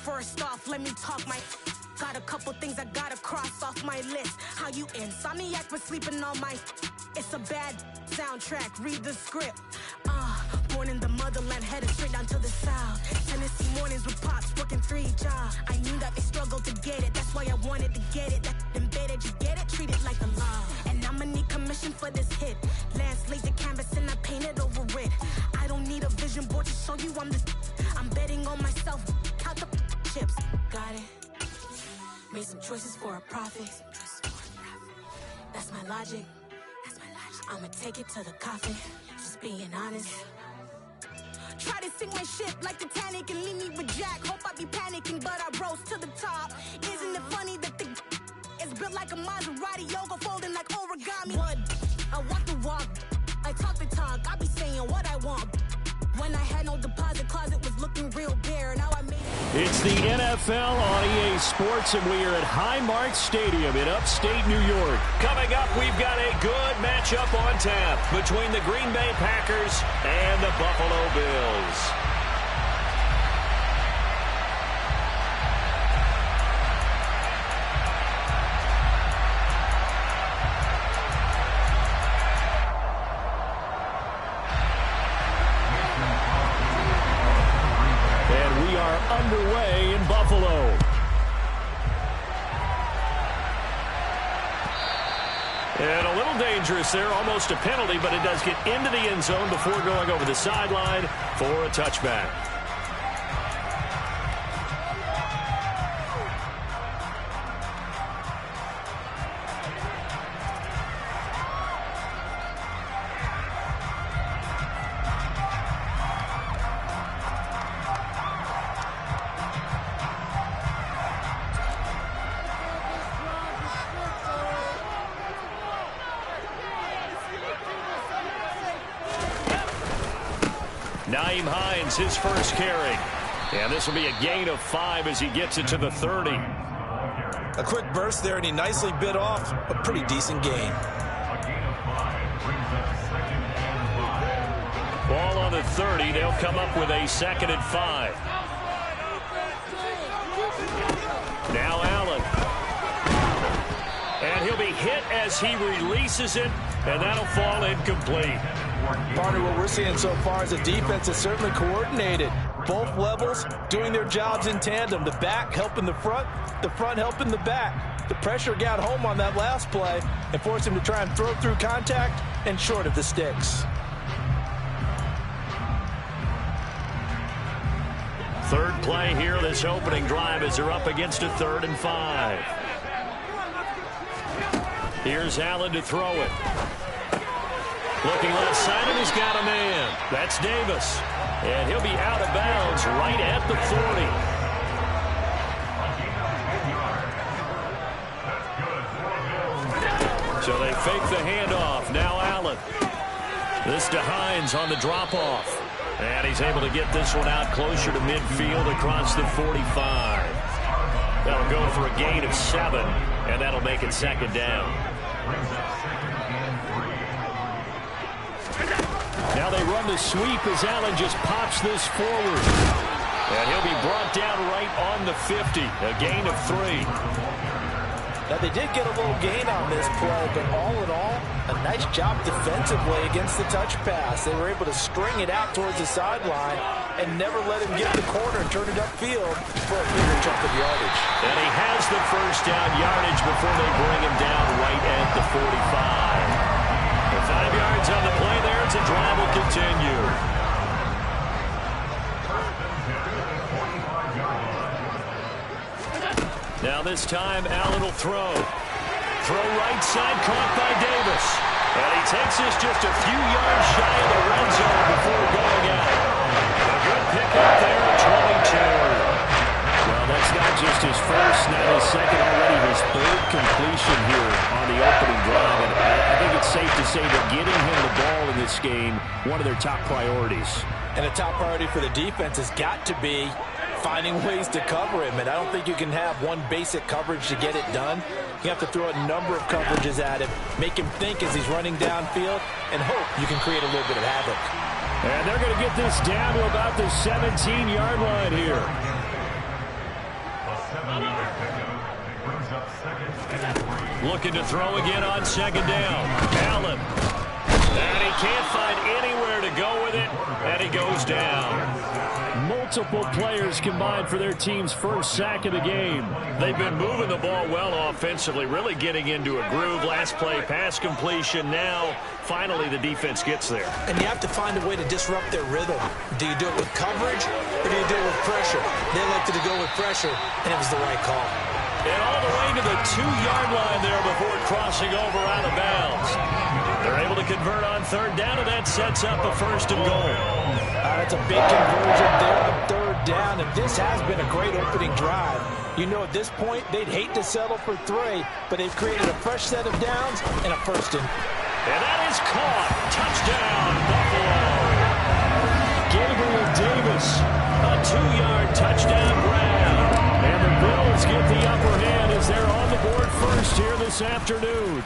First off, let me talk my... Got a couple things I gotta cross off my list. How you insomniac for sleeping on my... It's a bad soundtrack, read the script. Born in the motherland, headed straight down to the south. Tennessee mornings with pops, working 3 jobs. I knew that they struggled to get it, that's why I wanted to get it. That embedded, you get it, treat it like a law. And I'ma need commission for this hit. Lance laid the canvas and I painted over it. I don't need a vision board to show you I'm betting on myself, count the chips. Got it. Made some choices for a profit. That's my logic. I'ma take it to the coffin, just being honest. Try to sink my ship like Titanic and leave me with Jack. Hope I be panicking, but I rose to the top. Isn't it funny that the is built like a Maserati, yoga folding like origami? What? I walk the walk, I talk the talk, I be saying what I want. When I had no deposit, closet was looking real bare. Now I made it. It's the NFL on EA Sports, and we are at Highmark Stadium in upstate New York. Coming up, we've got a good matchup on tap between the Green Bay Packers and the Buffalo Bills. Underway in Buffalo. And a little dangerous there, almost a penalty, but it does get into the end zone before going over the sideline for a touchback. His first carry. And this will be a gain of 5 as he gets it to the 30. A quick burst there, and he nicely bit off a pretty decent gain. Ball on the 30. They'll come up with a 2nd and 5. Now Allen. And he'll be hit as he releases it, and that'll fall incomplete. Partner, what we're seeing so far is a defense that's certainly coordinated. Both levels doing their jobs in tandem. The back helping the front helping the back. The pressure got home on that last play and forced him to try and throw through contact and short of the sticks. Third play here, this opening drive, as they're up against a 3rd and 5. Here's Allen to throw it. Looking left side, and he's got a man. That's Davis. And he'll be out of bounds right at the 40. So they fake the handoff. Now Allen. This to Hines on the drop-off. And he's able to get this one out closer to midfield across the 45. That'll go for a gain of 7, and that'll make it 2nd down. Now they run the sweep as Allen just pops this forward. And he'll be brought down right on the 50. A gain of 3. Now they did get a little gain on this play, but all in all, a nice job defensively against the touch pass. They were able to string it out towards the sideline and never let him get the corner and turn it upfield for a bigger chunk of yardage. And he has the first down yardage before they bring him down right at the 45. 5 yards on the play there. It's a drive will continue. Now this time, Allen will throw. Throw right side, caught by Davis. And he takes this just a few yards shy of the red zone before going out. A good pickup there at 22. Well, that's not just his first, not his second, already his 3rd completion here on the opening drive. And I think it's safe to say that getting him the ball in this game, one of their top priorities. And a top priority for the defense has got to be finding ways to cover him. And I don't think you can have one basic coverage to get it done. You have to throw a number of coverages at him, make him think as he's running downfield, and hope you can create a little bit of havoc. And they're going to get this down to about the 17-yard line here. Looking to throw again on second down. Allen. And he can't find anywhere to go with it, and he goes down. Multiple players combined for their team's first sack of the game. They've been moving the ball well offensively, really getting into a groove. Last play, pass completion. Now, finally, the defense gets there. And you have to find a way to disrupt their rhythm. Do you do it with coverage, or do you do it with pressure? They elected to go with pressure, and it was the right call. And all the way to the 2-yard line there before crossing over out of bounds. They're able to convert on third down, and that sets up a first and goal. That's a big conversion there on third down, and this has been a great opening drive. You know, at this point, they'd hate to settle for 3, but they've created a fresh set of downs and a first and. And that is caught. Touchdown, Buffalo. Gabriel Davis, a 2-yard touchdown grab. And the Bills get the upper hand as they're on the board first here this afternoon.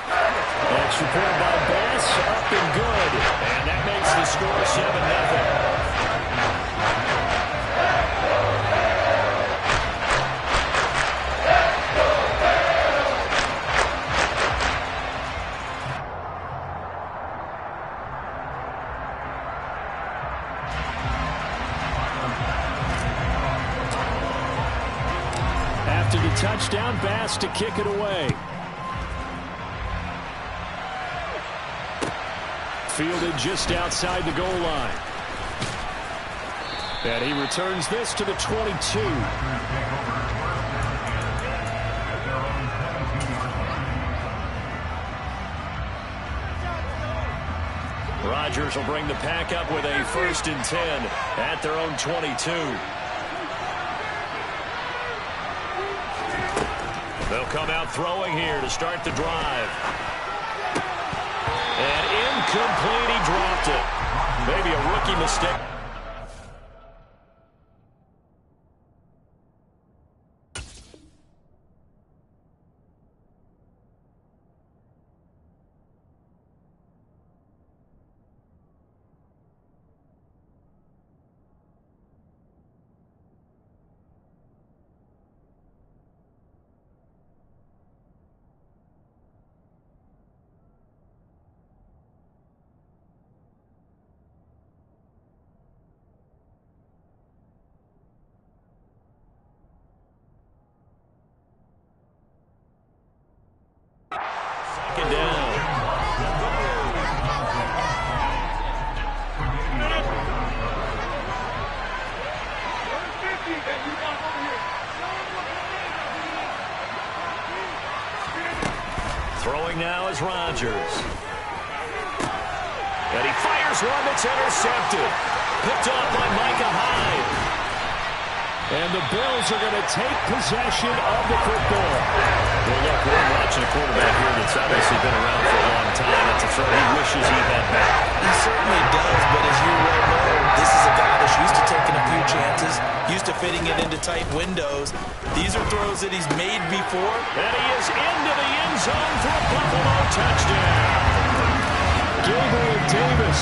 Extra point by Bass, up and good. And that makes the score 7-0. After the touchdown, Bass to kick it away. Fielded just outside the goal line. And he returns this to the 22. Rodgers will bring the pack up with a 1st and 10 at their own 22. They'll come out throwing here to start the drive. And incomplete, he dropped it. Maybe a rookie mistake. Second down. Throwing now is Rodgers. And he fires one that's intercepted. Picked off by Micah Hyde. And the Bills are going to take possession of the football. Well, look, we're watching a quarterback here that's obviously been around for a long time. That's a throw he wishes he had back. He certainly does, but as you well know, this is a guy that's used to taking a few chances, used to fitting it into tight windows. These are throws that he's made before. And he is into the end zone for a Buffalo touchdown. Gabriel Davis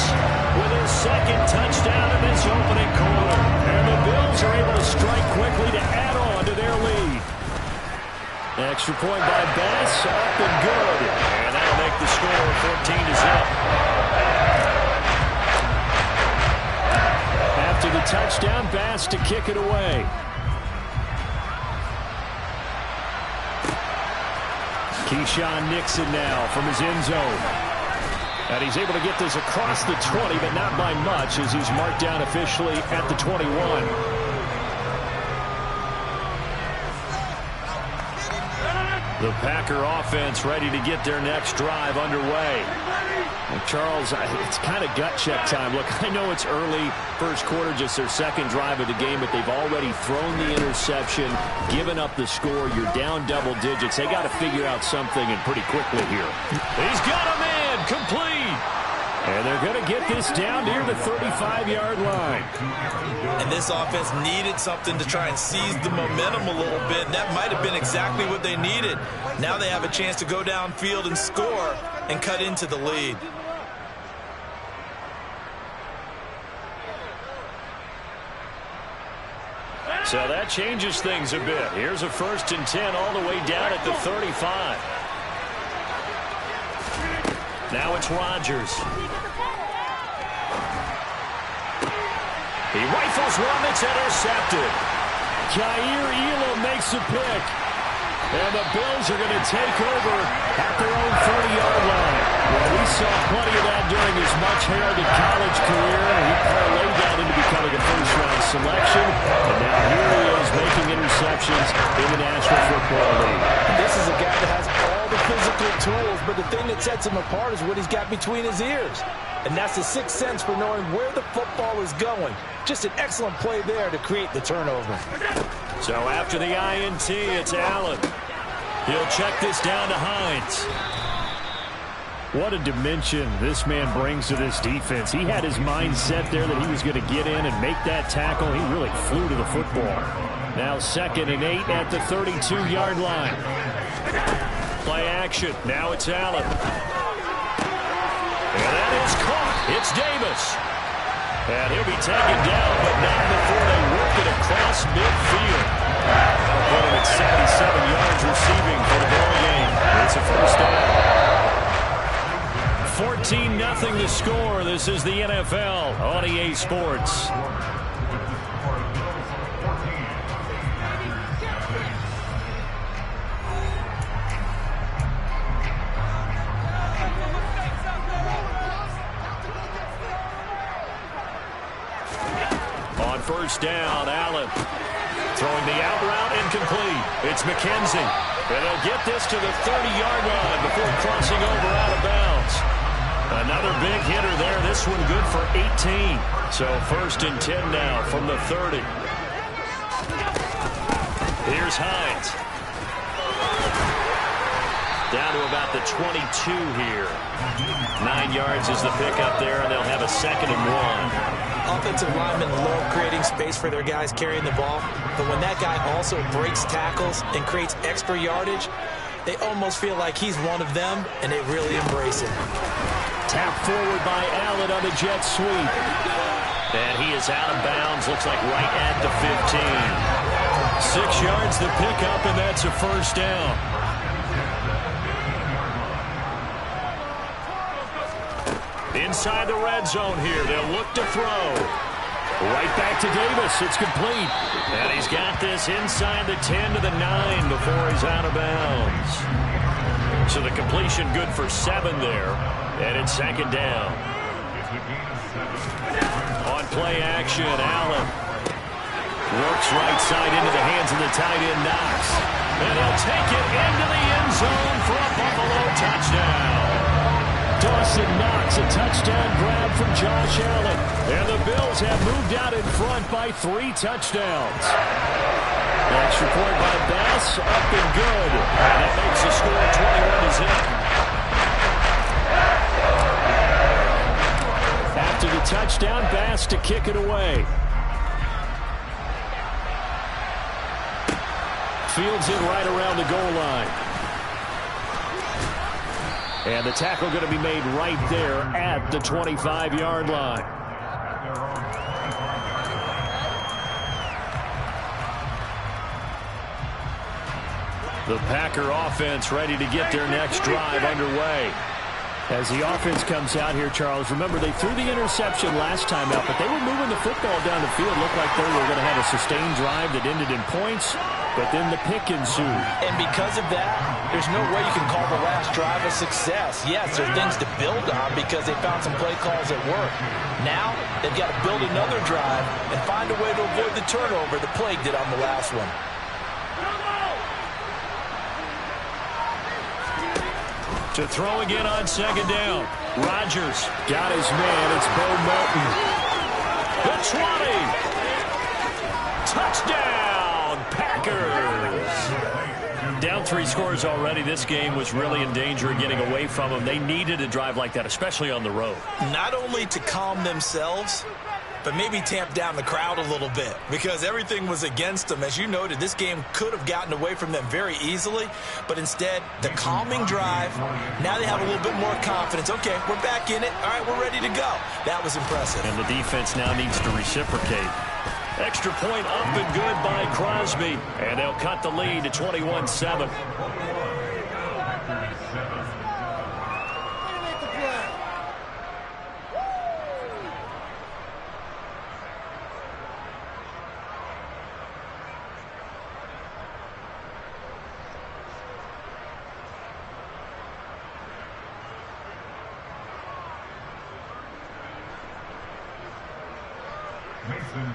with his 2nd touchdown in this opening quarter. And the Bills are able to strike quickly to add on to their lead. Extra point by Bass, up and good. And that'll make the score 14-0. After the touchdown, Bass to kick it away. Keyshawn Nixon now from his end zone. And he's able to get this across the 20, but not by much as he's marked down officially at the 21. The Packer offense ready to get their next drive underway. Well, Charles, it's kind of gut check time. Look, I know it's early, first quarter, just their 2nd drive of the game, but they've already thrown the interception, given up the score. You're down double digits. They got to figure out something, and pretty quickly here. He's got a man, complete. And they're going to get this down near the 35-yard line. And this offense needed something to try and seize the momentum a little bit. And that might have been exactly what they needed. Now they have a chance to go downfield and score and cut into the lead. So that changes things a bit. Here's a 1st and 10 all the way down at the 35. Now it's Rodgers. He rifles one that's intercepted. Jair Elam makes a pick. And the Bills are going to take over at their own 30-yard line. Well, we saw plenty of that during his much-heralded college career. He parlayed that into becoming a first-round selection. And now here he is making interceptions in the National Football League. This is a guy that has all the physical tools, but the thing that sets him apart is what he's got between his ears. And that's the sixth sense for knowing where the football is going. Just an excellent play there to create the turnover. So after the INT, it's Allen. He'll check this down to Hines. What a dimension this man brings to this defense. He had his mind set there that he was going to get in and make that tackle. He really flew to the football. Now 2nd and 8 at the 32-yard line. Play action. Now it's Allen. And that is caught. It's Davis. And he'll be taken down, but not before they work it across midfield. Put him at 77 yards receiving for the ball game. It's a first down. 14-0 the score. This is the NFL on EA Sports. First down, Allen. Throwing the out route, incomplete. It's McKenzie. And they'll get this to the 30-yard line before crossing over out of bounds. Another big hitter there. This one good for 18. So 1st and 10 now from the 30. Here's Hines. Down to about the 22 here. 9 yards is the pickup there, and they'll have a 2nd and 1. Offensive linemen love creating space for their guys carrying the ball, but when that guy also breaks tackles and creates extra yardage, they almost feel like he's one of them, and they really embrace it. Tap forward by Allen on the jet sweep. And he is out of bounds, looks like right at the 15. 6 yards the pickup, and that's a first down. Inside the red zone here. They'll look to throw. Right back to Davis. It's complete. And he's got this inside the 10 to the 9 before he's out of bounds. So the completion good for 7 there. And it's 2nd down. On play action, Allen works right side into the hands of the tight end, Knox. And he'll take it into the end zone for a Buffalo touchdown. Dawson Knox, a touchdown grab from Josh Allen. And the Bills have moved out in front by 3 touchdowns. Extra point by Bass, up and good. And that makes the score 21-0. After the touchdown, Bass to kick it away. Fields it right around the goal line. And the tackle going to be made right there at the 25-yard line. The Packer offense ready to get their next drive underway. As the offense comes out here, Charles, remember they threw the interception last time out, but they were moving the football down the field. Looked like they were going to have a sustained drive that ended in points, but then the pick ensued. And because of that, there's no way you can call the last drive a success. Yes, there are things to build on because they found some play calls that work. Now, they've got to build another drive and find a way to avoid the turnover the Plague did on the last one. To throw again on 2nd down. Rodgers got his man. It's Bo Melton. The 20. Touchdown, Packers. Down 3 scores already. This game was really in danger of getting away from them. They needed a drive like that, especially on the road. Not only to calm themselves, but maybe tamp down the crowd a little bit because everything was against them. As you noted, this game could have gotten away from them very easily, but instead, the calming drive, now they have a little bit more confidence. Okay, we're back in it. All right, we're ready to go. That was impressive. And the defense now needs to reciprocate. Extra point up and good by Crosby. And they'll cut the lead to 21-7.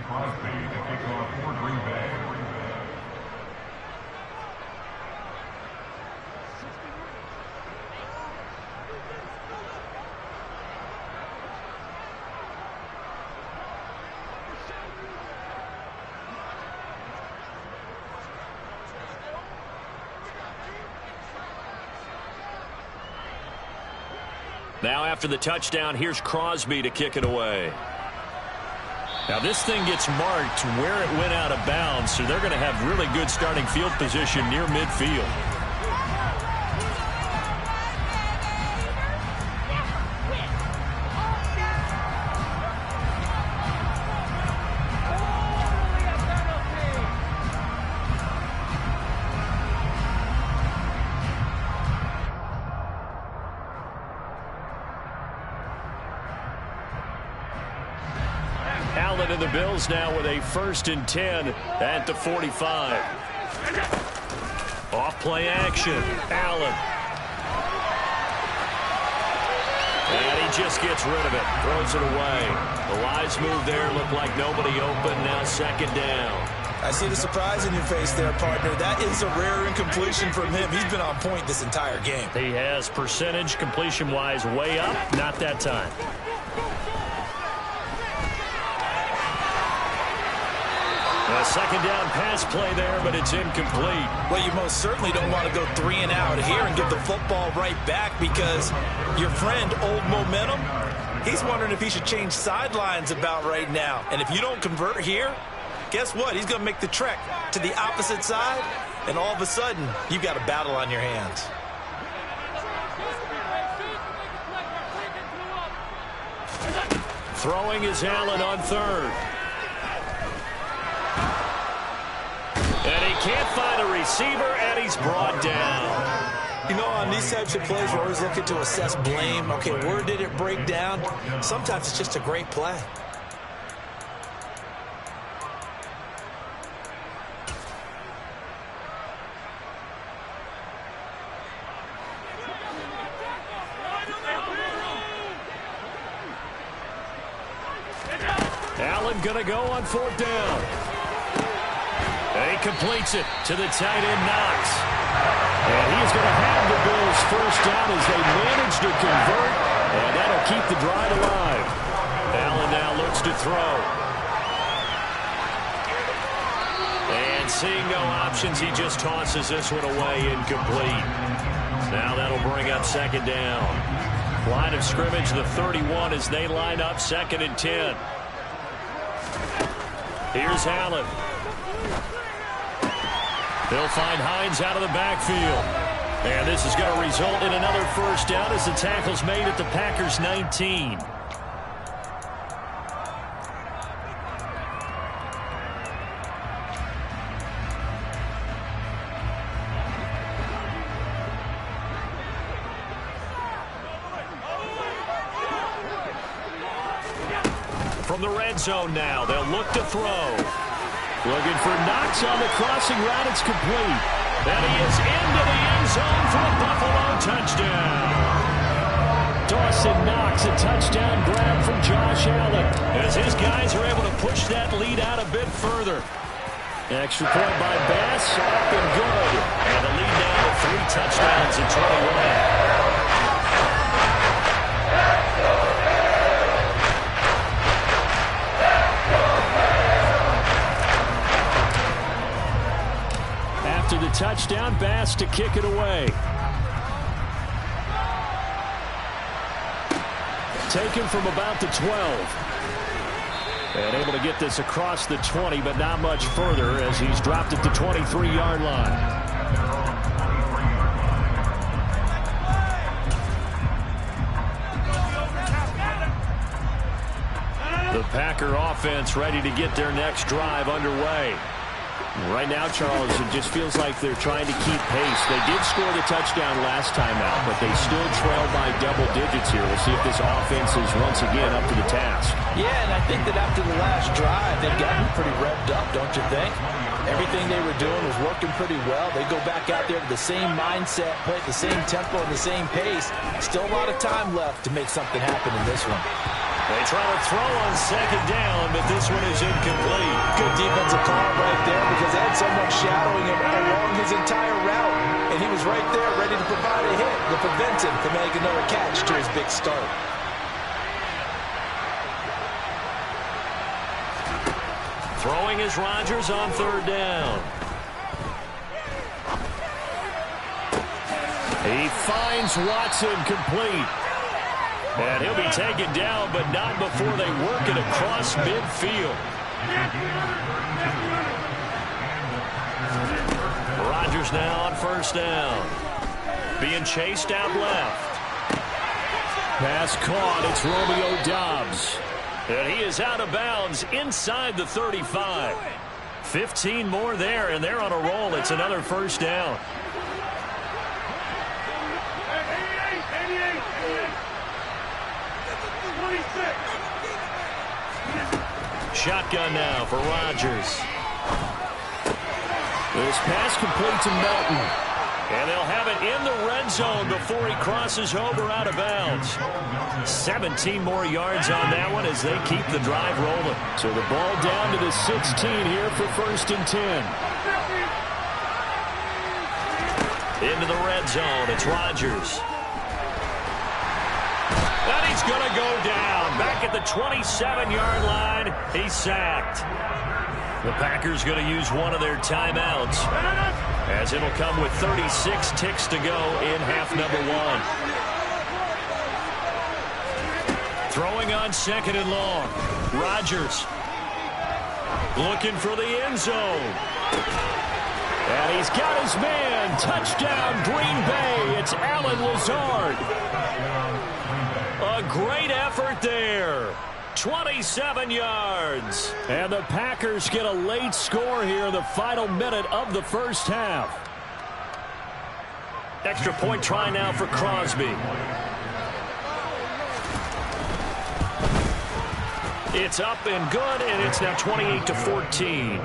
Crosby to kick off for Green Bay. Now after the touchdown, here's Crosby to kick it away. Now this thing gets marked where it went out of bounds, so they're going to have really good starting field position near midfield. Allen and the Bills now with a 1st and 10 at the 45. Off play action. Allen. And he just gets rid of it. Throws it away. The wise move there. Looked like nobody open. Now 2nd down. I see the surprise in your face there, partner. That is a rare incompletion from him. He's been on point this entire game. He has percentage completion-wise way up. Not that time. A 2nd down pass play there, but it's incomplete. Well, you most certainly don't want to go 3 and out here and give the football right back because your friend, Old Momentum, he's wondering if he should change sidelines about right now. And if you don't convert here, guess what? He's going to make the trek to the opposite side, and all of a sudden, you've got a battle on your hands. Throwing is Allen on 3rd. And he can't find a receiver, and he's brought down. You know, on these types of plays, we're always looking to assess blame. Okay, where did it break down? Sometimes it's just a great play. Allen going to go on 4th down. And he completes it to the tight end, Knox. And he is going to have the Bills 1st down as they manage to convert, and that'll keep the drive alive. Allen now looks to throw. And seeing no options, he just tosses this one away, incomplete. Now that'll bring up 2nd down. Line of scrimmage, the 31, as they line up 2nd and 10. Here's Allen. They'll find Hines out of the backfield. And this is going to result in another 1st down as the tackle's made at the Packers' 19. From the red zone now, they'll look to throw. Looking for Knox on the crossing route. It's complete. And he is into the end zone for a Buffalo touchdown. Dawson Knox, a touchdown grab from Josh Allen as his guys are able to push that lead out a bit further. Extra point by Bass, up and good. And the lead now to 3 touchdowns in 21. The touchdown, Bass to kick it away. Taken from about the 12. And able to get this across the 20, but not much further as he's dropped at the 23-yard line. The The Packer offense ready to get their next drive underway. Right now, Charles, it just feels like they're trying to keep pace. They did score the touchdown last time out, but they still trail by double digits here. We'll see if this offense is once again up to the task. Yeah, and I think that after the last drive, they've gotten pretty revved up, don't you think? Everything they were doing was working pretty well. They go back out there with the same mindset, play at the same tempo and the same pace. Still a lot of time left to make something happen in this one. They try to throw on second down, but this one is incomplete. Good defensive call right there because they had someone shadowing him along his entire route. And he was right there ready to provide a hit to prevent him from making another catch to his big start. Throwing is Rodgers on third down. He finds Watson complete. And he'll be taken down, but not before they work it across midfield. Rodgers now on first down. Being chased out left. Pass caught. It's Romeo Doubs. And he is out of bounds inside the 35. 15 more there, and they're on a roll. It's another first down. Shotgun now for Rodgers. This pass complete to Melton. And they'll have it in the red zone before he crosses over out of bounds. 17 more yards on that one as they keep the drive rolling. So the ball down to the 16 here for first and 10. Into the red zone. It's Rodgers. And he's going to go down. Back at the 27-yard line, he's sacked. The Packers going to use one of their timeouts, as it'll come with 36 ticks to go in half number one. Throwing on second and long. Rodgers looking for the end zone. And he's got his man. Touchdown, Green Bay. It's Allen Lazard. A great effort there. 27 yards. And the Packers get a late score here in the final minute of the first half. Extra point try now for Crosby. It's up and good, and it's now 28-14.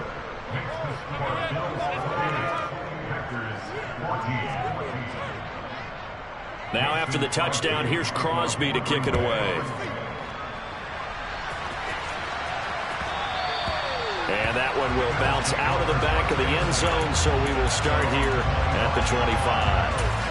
Now after the touchdown, here's Crosby to kick it away. And that one will bounce out of the back of the end zone, so we will start here at the 25.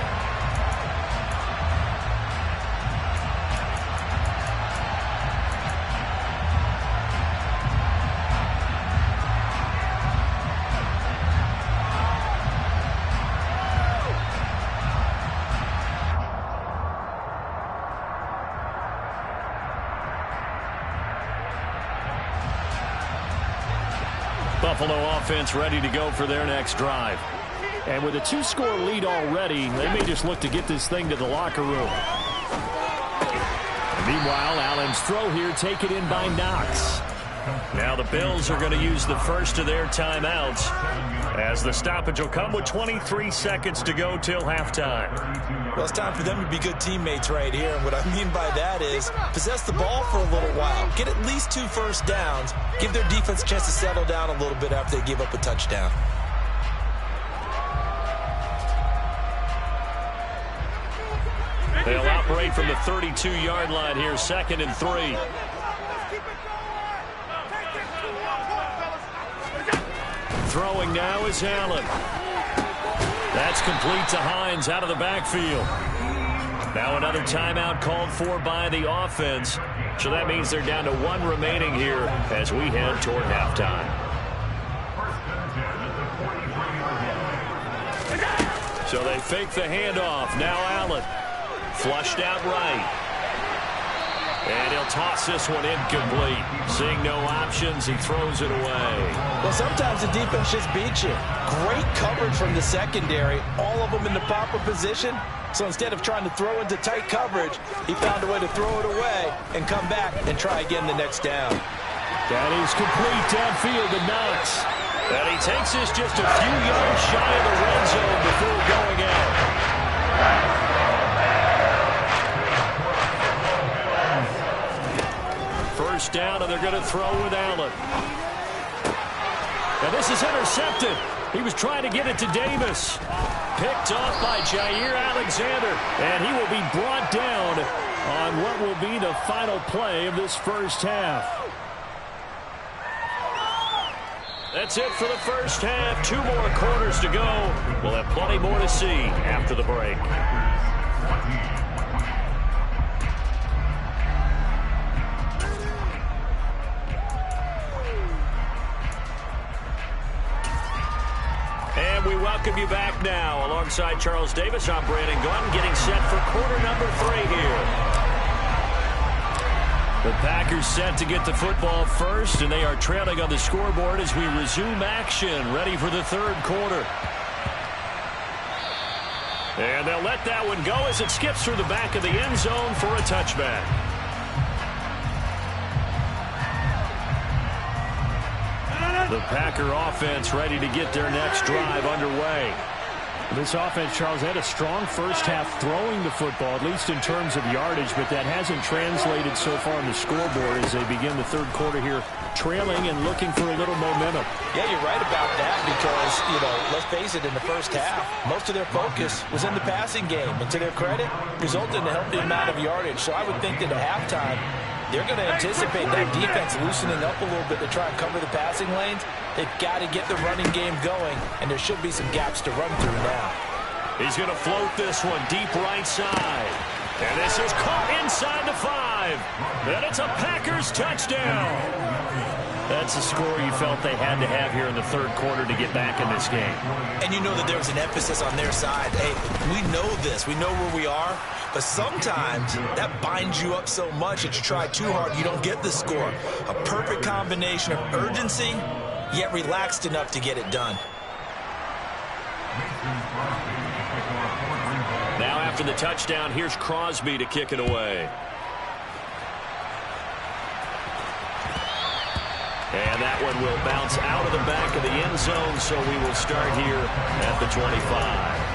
Buffalo offense ready to go for their next drive. And with a 2-score lead already, they may just look to get this thing to the locker room. And meanwhile, Allen's throw here taken in by Knox. Now the Bills are going to use the first of their timeouts, as the stoppage will come with 23 seconds to go till halftime. Well, it's time for them to be good teammates right here. And what I mean by that is possess the ball for a little while. Get at least 2 first downs. Give their defense a chance to settle down a little bit after they give up a touchdown. They'll operate from the 32-yard line here, 2nd and 3. Throwing now is Allen. That's complete to Hines out of the backfield. Now another timeout called for by the offense. So that means they're down to 1 remaining here as we head toward halftime. So they fake the handoff. Now Allen. Flushed out right. And he'll toss this one incomplete. Seeing no options, he throws it away. Well, sometimes the defense just beats you. Great coverage from the secondary. All of them in the proper position. So instead of trying to throw into tight coverage, he found a way to throw it away and come back and try again the next down. That is complete downfield to Knox. And he takes this just a few yards shy of the red zone before going out. First down, and they're going to throw with Allen. And this is intercepted. He was trying to get it to Davis. Picked off by Jair Alexander. And he will be brought down on what will be the final play of this first half. That's it for the first half. 2 more quarters to go. We'll have plenty more to see after the break. And we welcome you back now. Alongside Charles Davis, I'm Brandon Gunn, getting set for quarter number 3 here. The Packers set to get the football first, and they are trailing on the scoreboard as we resume action, ready for the third quarter. And they'll let that one go as it skips through the back of the end zone for a touchback. The Packer offense ready to get their next drive underway. This offense, Charles, had a strong first half throwing the football, at least in terms of yardage, but that hasn't translated so far on the scoreboard as they begin the third quarter here, trailing and looking for a little momentum. Yeah, you're right about that because, let's face it, in the first half, most of their focus was in the passing game. And to their credit, resulted in a healthy amount of yardage. So I would think that at halftime, they're going to anticipate that defense loosening up a little bit to try and cover the passing lanes. They've got to get the running game going, and there should be some gaps to run through now. He's going to float this one deep right side. And this is caught inside the 5. And it's a Packers touchdown. That's a score you felt they had to have here in the third quarter to get back in this game. And you know that there was an emphasis on their side. Hey, we know this. We know where we are. But sometimes that binds you up so much that you try too hard, you don't get the score. A perfect combination of urgency, yet relaxed enough to get it done. Now after the touchdown, here's Crosby to kick it away. And that one will bounce out of the back of the end zone, so we will start here at the 25.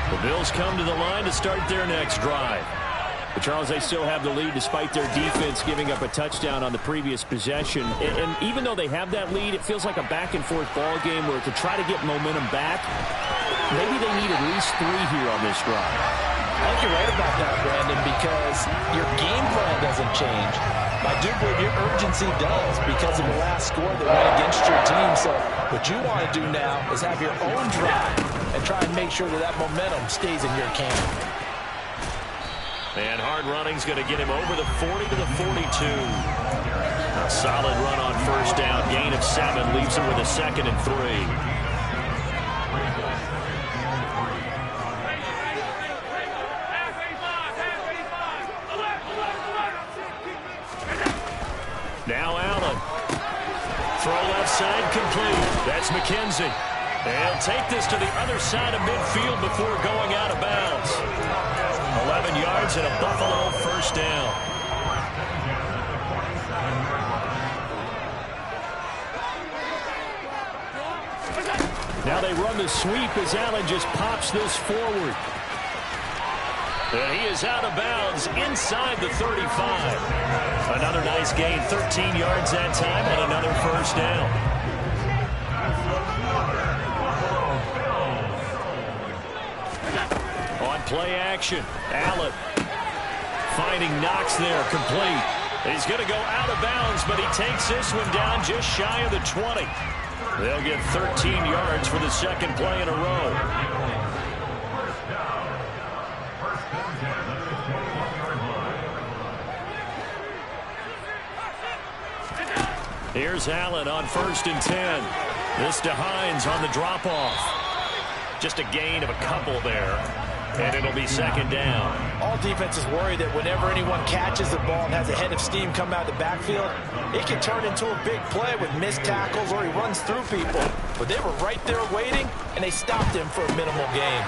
The Bills come to the line to start their next drive. But Charles, they still have the lead despite their defense giving up a touchdown on the previous possession. And even though they have that lead, it feels like a back-and-forth ball game where to try to get momentum back, maybe they need at least 3 here on this drive. I think you're right about that, Brandon, because your game plan doesn't change. I do believe your urgency does because of the last score that went against your team. So what you want to do now is have your own drive and try and make sure that that momentum stays in your camp. And hard running's going to get him over the 40 to the 42. A solid run on first down. Gain of 7 leaves him with a 2nd and 3. Now Allen. Throw left side complete. That's McKenzie. They'll take this to the other side of midfield before going out of bounds. 11 yards and a Buffalo first down. Now they run the sweep as Allen just pops this forward. And he is out of bounds inside the 35. Another nice gain, 13 yards that time, and another first down. On play action, Allen finding Knox there, complete. He's going to go out of bounds, but he takes this one down just shy of the 20. They'll get 13 yards for the second play in a row. Here's Allen on 1st and 10. This to Hines on the drop-off. Just a gain of a couple there, and it'll be 2nd down. All defenses worry that whenever anyone catches the ball and has a head of steam come out of the backfield, it can turn into a big play with missed tackles or he runs through people. But they were right there waiting, and they stopped him for a minimal gain.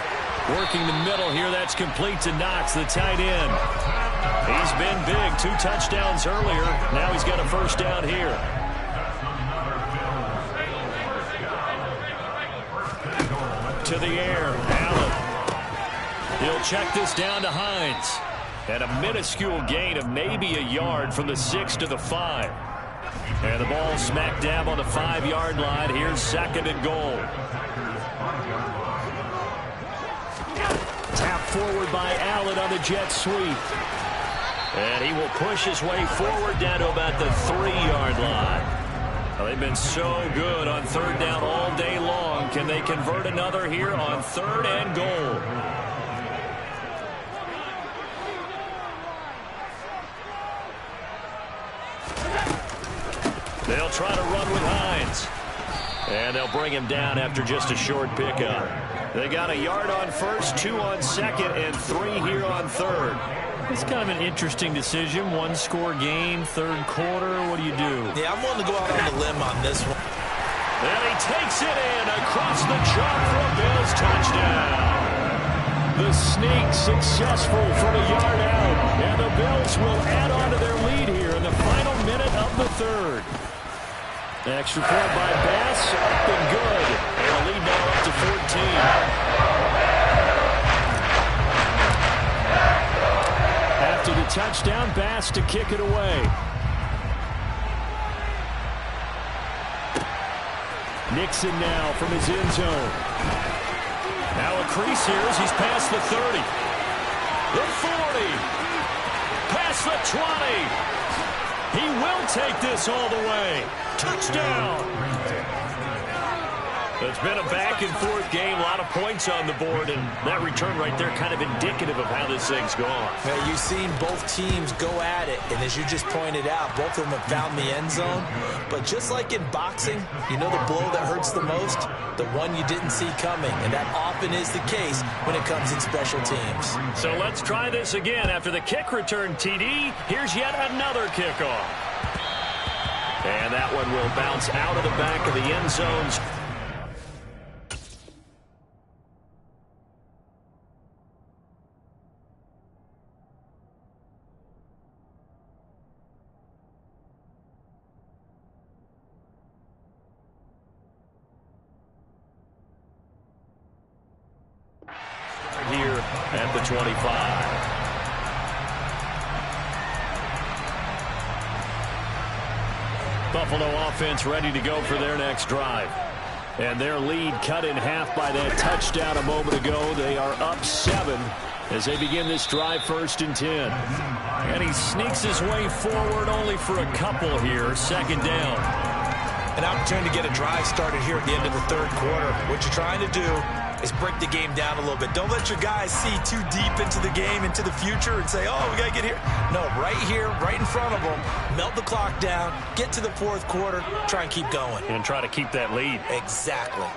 Working the middle here, that's complete to Knox, the tight end. He's been big, 2 touchdowns earlier. Now he's got a first down here. To the air, Allen. He'll check this down to Hines. And a minuscule gain of maybe a yard from the 6 to the 5. And the ball smack dab on the 5-yard line. Here's 2nd and goal. Tap forward by Allen on the jet sweep. And he will push his way forward down to about the 3-yard line. Well, they've been so good on 3rd down all day long. Can they convert another here on 3rd and goal? They'll try to run with Hines. And they'll bring him down after just a short pickup. They got a yard on 1st, 2 on 2nd, and 3 here on 3rd. It's kind of an interesting decision. 1-score game, 3rd quarter. What do you do? Yeah, I'm willing to go out on the limb on this one. And he takes it in across the chalk for a Bills touchdown. The sneak successful from a yard out. And the Bills will add on to their lead here in the final minute of the 3rd. Extra point by Bass, up and good. And the lead now up to 14. After the touchdown, Bass to kick it away. Nixon now from his end zone. Now a crease here as he's past the 30. The 40. Past the 20. He will take this all the way. Touchdown. It's been a back-and-forth game, a lot of points on the board, and that return right there kind of indicative of how this thing's gone. Yeah, you've seen both teams go at it, and as you just pointed out, both of them have found the end zone. But just like in boxing, you know the blow that hurts the most? The one you didn't see coming, and that often is the case when it comes in special teams. So let's try this again. After the kick return, TD, here's yet another kickoff. And that one will bounce out of the back of the end zones. Here at the 25. Buffalo offense ready to go for their next drive. And their lead cut in half by that touchdown a moment ago. They are up 7 as they begin this drive, 1st and 10. And he sneaks his way forward only for a couple here. 2nd down. An opportunity to get a drive started here at the end of the 3rd quarter. What you're trying to do is break the game down a little bit. Don't let your guys see too deep into the game, into the future, and say, oh, we got to get here. No, right here, right in front of them, melt the clock down, get to the 4th quarter, try and keep going. And try to keep that lead. Exactly.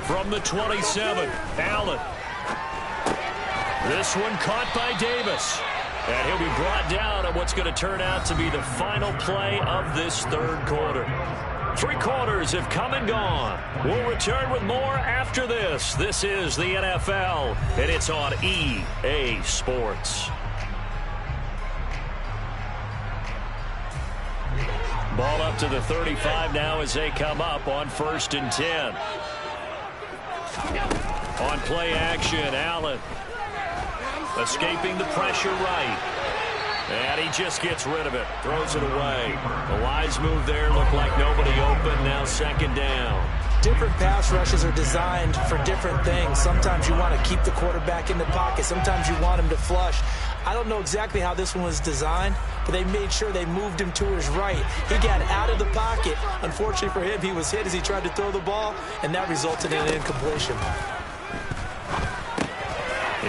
From the 27, Allen. This one caught by Davis. And he'll be brought down on what's going to turn out to be the final play of this 3rd quarter. 3 quarters have come and gone. We'll return with more after this. This is the NFL, and it's on EA Sports. Ball up to the 35 now as they come up on 1st and 10. On play action, Allen escaping the pressure right. And he just gets rid of it. Throws it away. A wise move there. Looked like nobody open. Now 2nd down. Different pass rushes are designed for different things. Sometimes you want to keep the quarterback in the pocket. Sometimes you want him to flush. I don't know exactly how this one was designed, but they made sure they moved him to his right. He got out of the pocket. Unfortunately for him, he was hit as he tried to throw the ball, and that resulted in an incompletion.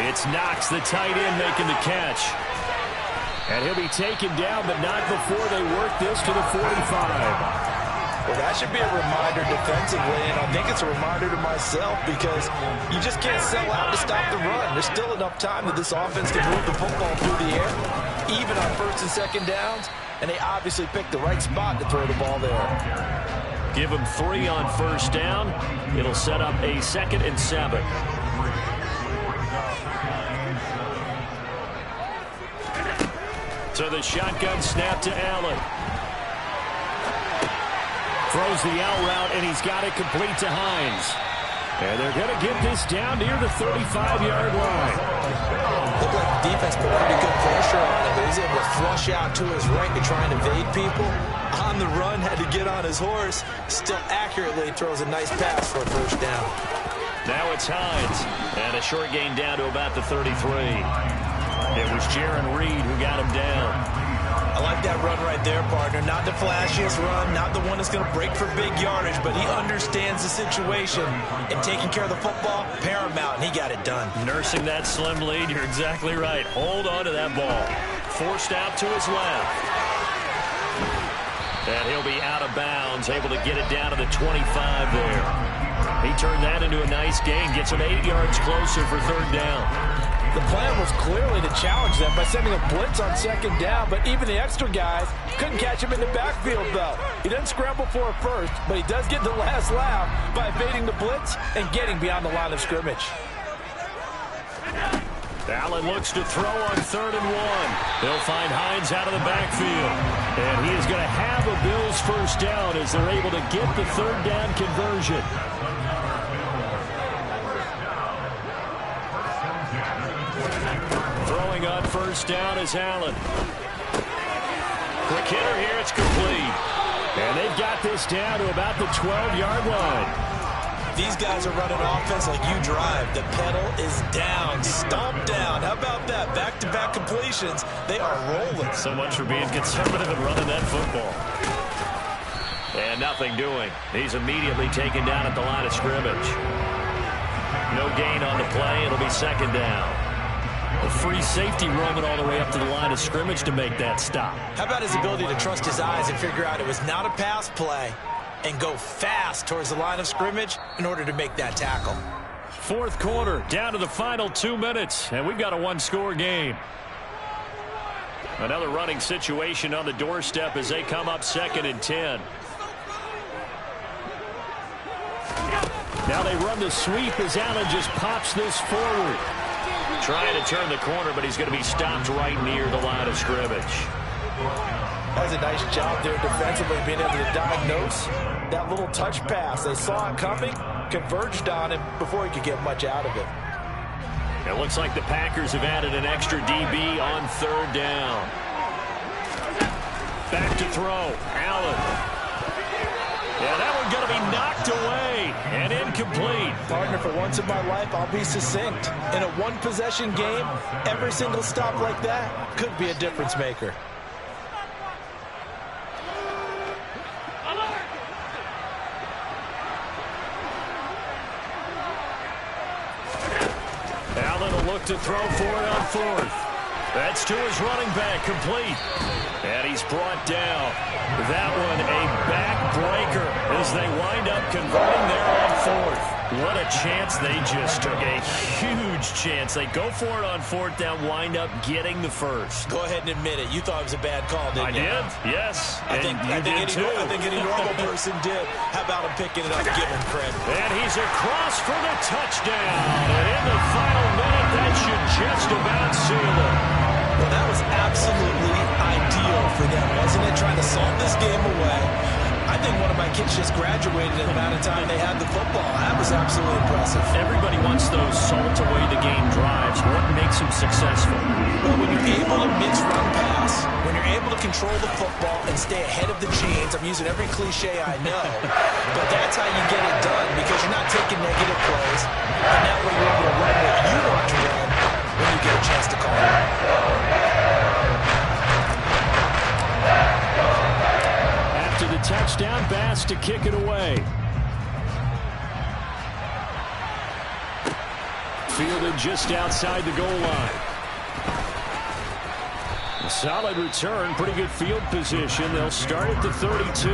It's Knox, the tight end, making the catch. And he'll be taken down, but not before they work this to the 45. Well, that should be a reminder defensively, and I think it's a reminder to myself because you just can't sell out to stop the run. There's still enough time that this offense can move the football through the air, even on 1st and 2nd downs, and they obviously picked the right spot to throw the ball there. Give him 3 on first down. It'll set up a 2nd and 7. So the shotgun snap to Allen. Throws the out route, and he's got it complete to Hines. And they're going to get this down near the 35-yard line. Looked like the defense put pretty good pressure on him, but he's able to flush out to his right to try and evade people. On the run, had to get on his horse. Still accurately throws a nice pass for a first down. Now it's Hines. And a short gain down to about the 33. It was Jaron Reed who got him down. I like that run right there, partner. Not the flashiest run, not the one that's going to break for big yardage, but he understands the situation, and taking care of the football, paramount, and he got it done. Nursing that slim lead, you're exactly right. Hold on to that ball. Forced out to his left. And he'll be out of bounds, able to get it down to the 25 there. He turned that into a nice gain, gets him 8 yards closer for 3rd down. The plan was clearly to challenge them by sending a blitz on 2nd down, but even the extra guys couldn't catch him in the backfield, though. He doesn't scramble for a first, but he does get the last laugh by evading the blitz and getting beyond the line of scrimmage. Allen looks to throw on 3rd and 1. They'll find Hines out of the backfield. And he is going to have a Bills first down as they're able to get the 3rd down conversion. Throwing on first down is Allen. Quick hitter here, it's complete. And they've got this down to about the 12-yard line. These guys are running offense like you drive. The pedal is down, stomped down. How about that? Back-to-back completions. They are rolling. So much for being conservative and running that football. And nothing doing. He's immediately taken down at the line of scrimmage. No gain on the play. It'll be 2nd down. A free safety roaming all the way up to the line of scrimmage to make that stop. How about his ability to trust his eyes and figure out it was not a pass play and go fast towards the line of scrimmage in order to make that tackle. 4th quarter, down to the final 2 minutes, and we've got a 1-score game. Another running situation on the doorstep as they come up 2nd and 10. Now they run the sweep as Allen just pops this forward. Trying to turn the corner, but he's going to be stopped right near the line of scrimmage. That was a nice job there defensively, being able to diagnose that little touch pass. They saw it coming, converged on him before he could get much out of it. It looks like the Packers have added an extra DB on 3rd down. Back to throw. Allen. Yeah, that one's going to be knocked away and incomplete. Partner, for once in my life, I'll be succinct. In a one-possession game, every single stop like that could be a difference maker. Allen will look to throw for it on 4th. That's to his running back, complete. And he's brought down. That one a backbreaker as they wind up converting there on 4th. What a chance they just took. A huge chance. They go for it on 4th down, wind up getting the first. Go ahead and admit it. You thought it was a bad call, didn't you? I did, yes. I think any normal person did. How about him picking it up? Give him credit. And he's across for the touchdown. And in the final minute, that should just about seal it. Well, that was absolutely ideal for them, wasn't it? Trying to salt this game away. I think one of my kids just graduated in the amount of time they had the football. That was absolutely impressive. Everybody wants those salt away the game drives. What makes them successful? Well, when you're able to mix run pass, when you're able to control the football and stay ahead of the chains, I'm using every cliche I know, but that's how you get it done because you're not taking negative plays, and that way you're able to run what you want to run when you get a chance to call it. After the touchdown, Bass to kick it away. Fielded just outside the goal line. A solid return, pretty good field position. They'll start at the 32.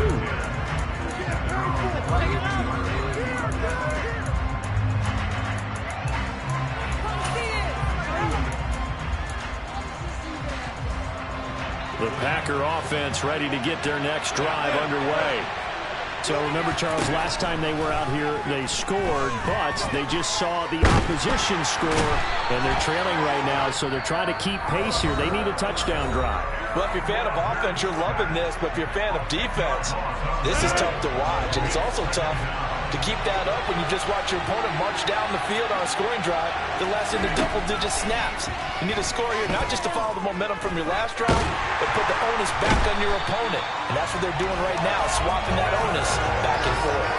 The Packer offense ready to get their next drive underway. So remember, Charles, last time they were out here, they scored, but they just saw the opposition score, and they're trailing right now, so they're trying to keep pace here. They need a touchdown drive. Well, if you're a fan of offense, you're loving this, but if you're a fan of defense, this is tough to watch, and it's also tough to keep that up when you just watch your opponent march down the field on a scoring drive that lasts into double-digit snaps. You need a score here, not just to follow the momentum from your last drive, but put the onus back on your opponent. And that's what they're doing right now, swapping that onus back and forth.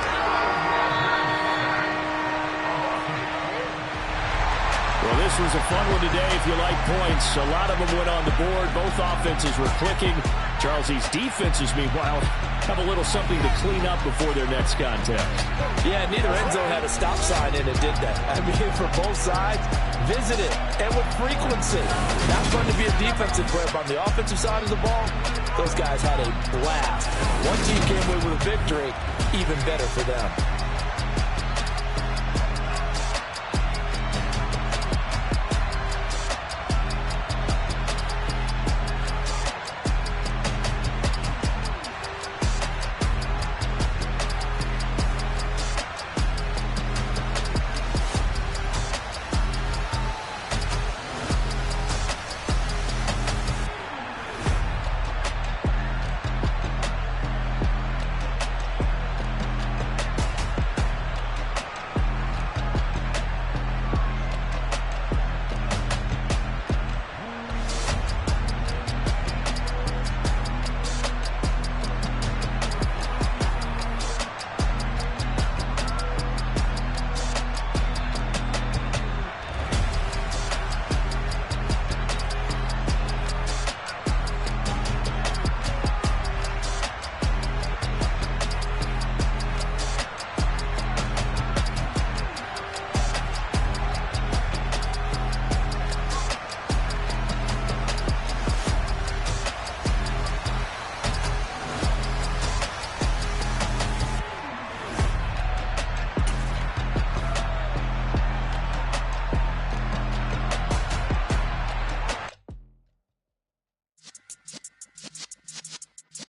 Well, this was a fun one today if you like points. A lot of them went on the board. Both offenses were clicking. Charles, these defenses, meanwhile, have a little something to clean up before their next contest. Yeah, neither end zone had a stop sign in it, did they? I mean, for both sides, visit it, and with frequency. Not fun to be a defensive player, but on the offensive side of the ball, those guys had a blast. One team came away with a victory, even better for them.